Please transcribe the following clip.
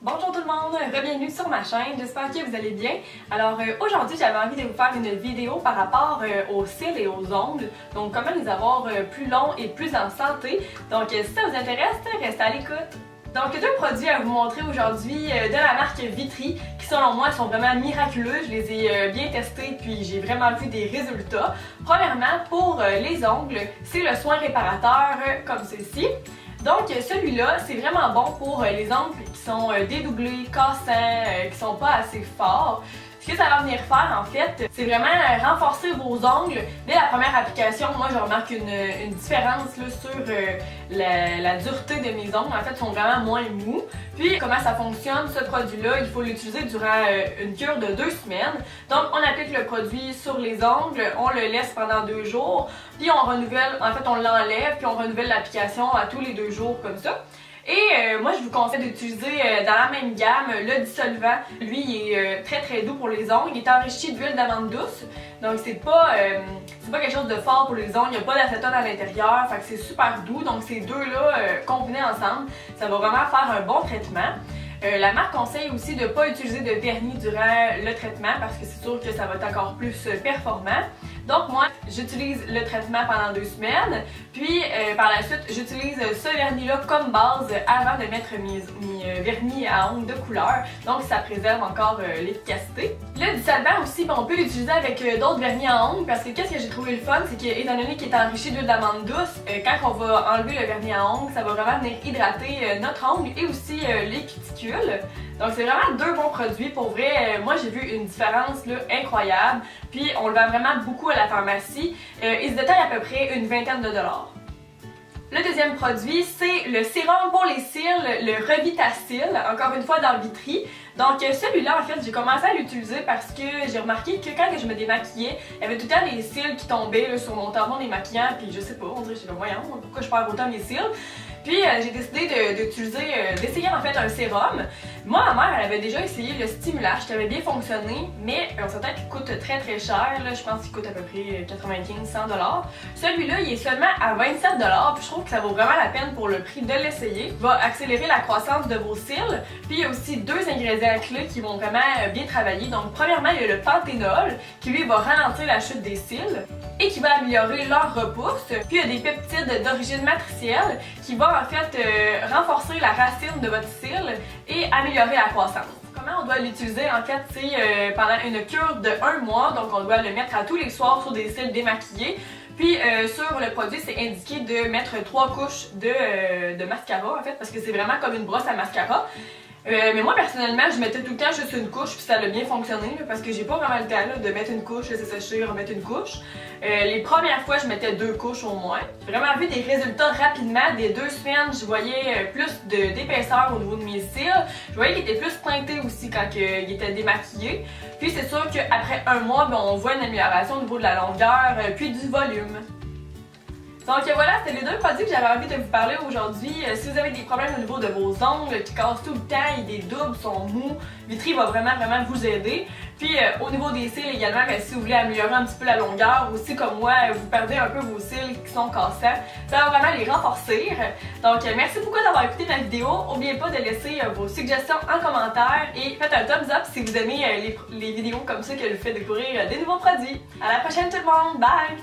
Bonjour tout le monde, bienvenue sur ma chaîne, j'espère que vous allez bien. Alors aujourd'hui j'avais envie de vous faire une vidéo par rapport aux cils et aux ongles, donc comment les avoir plus longs et plus en santé. Donc si ça vous intéresse, restez à l'écoute. Donc deux produits à vous montrer aujourd'hui de la marque Vitry qui selon moi sont vraiment miraculeux, je les ai bien testés puis j'ai vraiment vu des résultats. Premièrement pour les ongles, c'est le soin réparateur comme ceci. Donc celui-là, c'est vraiment bon pour les ongles qui sont dédoublés, cassants, qui sont pas assez forts. Ce que ça va venir faire en fait, c'est vraiment renforcer vos ongles. Dès la première application, moi je remarque une différence là, sur la dureté de mes ongles. En fait, ils sont vraiment moins mous. Puis comment ça fonctionne, ce produit-là, il faut l'utiliser durant une cure de 2 semaines. Donc on applique le produit sur les ongles, on le laisse pendant 2 jours, puis on renouvelle, en fait on l'enlève, puis on renouvelle l'application à tous les 2 jours comme ça. Et moi je vous conseille d'utiliser dans la même gamme le dissolvant. Lui il est très doux pour les ongles, il est enrichi d'huile d'amande douce. Donc c'est pas quelque chose de fort pour les ongles, il n'y a pas d'acétone à l'intérieur, fait que c'est super doux. Donc ces deux-là combinés ensemble, ça va vraiment faire un bon traitement. La marque conseille aussi de ne pas utiliser de vernis durant le traitement parce que c'est sûr que ça va être encore plus performant. Donc moi, j'utilise le traitement pendant 2 semaines, puis par la suite, j'utilise ce vernis-là comme base avant de mettre mes vernis à ongles de couleur. Donc ça préserve encore l'efficacité. Le dissolvant aussi, on peut l'utiliser avec d'autres vernis à ongles parce que qu'est-ce que j'ai trouvé le fun, c'est qu'étant donné qu'il est enrichi d'huile d'amande douce, quand on va enlever le vernis à ongles, ça va vraiment venir hydrater notre ongle et aussi les cuticules. Donc c'est vraiment 2 bons produits. Pour vrai, moi j'ai vu une différence là, incroyable. Puis on le vend vraiment beaucoup à la pharmacie. Il se détaille à peu près une vingtaine de dollars. Le deuxième produit, c'est le sérum pour les cils, le Revitacil, encore une fois dans Vitry. Donc celui-là, en fait, j'ai commencé à l'utiliser parce que j'ai remarqué que quand je me démaquillais, il y avait tout le temps des cils qui tombaient là, sur mon tampon démaquillant, puis je sais pas, on dirait que je suis voyons, pourquoi je perds autant mes cils. Puis j'ai décidé d'essayer en fait un sérum. Moi, ma mère, elle avait déjà essayé le Stimulage qui avait bien fonctionné, mais on s'entend qu'il coûte très cher. Là, je pense qu'il coûte à peu près 95-100$. Celui-là, il est seulement à 27$, puis je trouve que ça vaut vraiment la peine pour le prix de l'essayer. Il va accélérer la croissance de vos cils. Puis il y a aussi 2 ingrédients clés qui vont vraiment bien travailler. Donc premièrement, il y a le panthénol qui lui va ralentir la chute des cils et qui va améliorer leur repousse. Puis il y a des peptides d'origine matricielle qui vont en fait renforcer la racine de votre cil et améliorer la croissance. Comment on doit l'utiliser en fait, c'est pendant une cure de 1 mois, donc on doit le mettre à tous les soirs sur des cils démaquillés. Puis sur le produit, c'est indiqué de mettre 3 couches de mascara en fait, parce que c'est vraiment comme une brosse à mascara. Mais moi personnellement, je mettais tout le temps juste une couche puis ça a bien fonctionné là, parce que j'ai pas vraiment le temps là, de mettre une couche, laisser sécher, remettre une couche. Les premières fois, je mettais 2 couches au moins. J'ai vraiment vu des résultats rapidement. Des 2 semaines, je voyais plus d'épaisseur au niveau de mes cils. Je voyais qu'il était plus pointé aussi quand il était démaquillé. Puis c'est sûr qu'après 1 mois, on voit une amélioration au niveau de la longueur puis du volume. Donc voilà, c'était les 2 produits que j'avais envie de vous parler aujourd'hui. Si vous avez des problèmes au niveau de vos ongles qui cassent tout le temps, ils dédoublent, sont mous, Vitry va vraiment vous aider. Puis au niveau des cils également, si vous voulez améliorer un petit peu la longueur, aussi comme moi, vous perdez un peu vos cils qui sont cassants, ça va vraiment les renforcer. Donc merci beaucoup d'avoir écouté ma vidéo. N'oubliez pas de laisser vos suggestions en commentaire et faites un thumbs up si vous aimez les vidéos comme ça que je vous fais découvrir des nouveaux produits. À la prochaine tout le monde, bye!